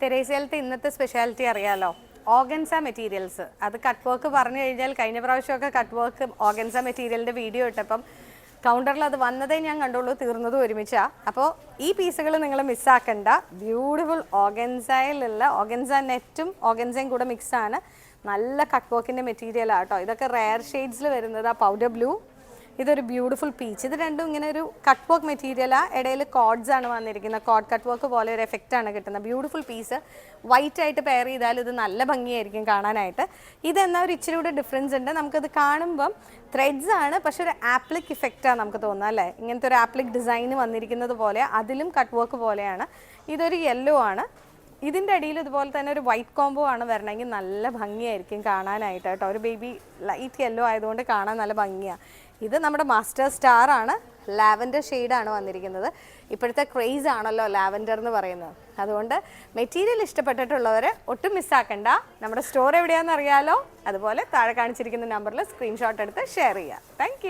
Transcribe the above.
തെരേസയിലത്തെ ഇന്നത്തെ സ്പെഷ്യാലിറ്റി അറിയാലോ, organza materials. അത് കട്ട് വർക്ക് പറഞ്ഞു കഴിഞ്ഞാൽ കഴിഞ്ഞ പ്രാവശ്യമൊക്കെ കട്ട് വർക്ക് ഓർഗൻസ മെറ്റീരിയലിൻ്റെ വീഡിയോ ഇട്ടപ്പം കൗണ്ടറിൽ അത് വന്നതേ ഞാൻ കണ്ടുള്ളൂ, തീർന്നതും ഒരുമിച്ചാണ്. അപ്പോൾ ഈ പീസുകൾ നിങ്ങൾ മിസ്സാക്കണ്ട. ബ്യൂട്ടിഫുൾ ഓർഗൻസയിലുള്ള ഓർഗൻസ നെറ്റും ഓർഗൻസയും കൂടെ മിക്സാണ്. നല്ല കട്ട് വർക്കിൻ്റെ മെറ്റീരിയലാണ് കേട്ടോ. ഇതൊക്കെ റെയർ ഷെയ്ഡ്സിൽ വരുന്നത്. പൗഡർ ബ്ലൂ, ഇതൊരു ബ്യൂട്ടിഫുൾ പീച്ച്. ഇത് രണ്ടും ഇങ്ങനെ ഒരു കട്ട് വർക്ക് മെറ്റീരിയലാണ്. ഇടയിൽ കോഡ്സ് ആണ് വന്നിരിക്കുന്നത്. കോഡ് കട്ട് വർക്ക് പോലെ ഒരു എഫക്റ്റാണ് കിട്ടുന്നത്. Beautiful piece. വൈറ്റ് ആയിട്ട് പെയർ ചെയ്താൽ ഇത് നല്ല ഭംഗിയായിരിക്കും കാണാനായിട്ട്. ഇതെന്നാൽ ഒരു ഇച്ചിരി കൂടെ ഡിഫറൻസ് ഉണ്ട്. നമുക്കത് കാണുമ്പം ത്രെഡ്സ് ആണ്, പക്ഷെ ഒരു ആപ്ലിക് ഇഫക്റ്റാണ് നമുക്ക് തോന്നുന്നത് അല്ലേ. ഇങ്ങനത്തെ ഒരു ആപ്ലിക് ഡിസൈൻ വന്നിരിക്കുന്നത് പോലെ, അതിലും കട്ട് വർക്ക് പോലെയാണ്. ഇതൊരു യെല്ലോ ആണ്. ഇതിൻ്റെ അടിയിൽ ഇതുപോലെ തന്നെ ഒരു വൈറ്റ് കോംബോ ആണ് വരണമെങ്കിൽ നല്ല ഭംഗിയായിരിക്കും കാണാനായിട്ട് കേട്ടോ. ഒരു ബേബി ലൈറ്റ് യെല്ലോ ആയതുകൊണ്ട് കാണാൻ നല്ല ഭംഗിയാണ്. ഇത് നമ്മുടെ മാസ്റ്റർ സ്റ്റാർ ആണ്. ലാവൻഡർ ഷെയ്ഡാണ് വന്നിരിക്കുന്നത്. ഇപ്പോഴത്തെ ക്രേസ് ആണല്ലോ ലാവൻഡർ എന്ന് പറയുന്നത്. അതുകൊണ്ട് മെറ്റീരിയൽ ഇഷ്ടപ്പെട്ടിട്ടുള്ളവർ ഒട്ടും മിസ്സാക്കണ്ട. നമ്മുടെ സ്റ്റോർ എവിടെയാണെന്ന് അറിയാലോ. അതുപോലെ താഴെ കാണിച്ചിരിക്കുന്ന നമ്പറിൽ സ്ക്രീൻഷോട്ട് എടുത്ത് ഷെയർ ചെയ്യുക. താങ്ക്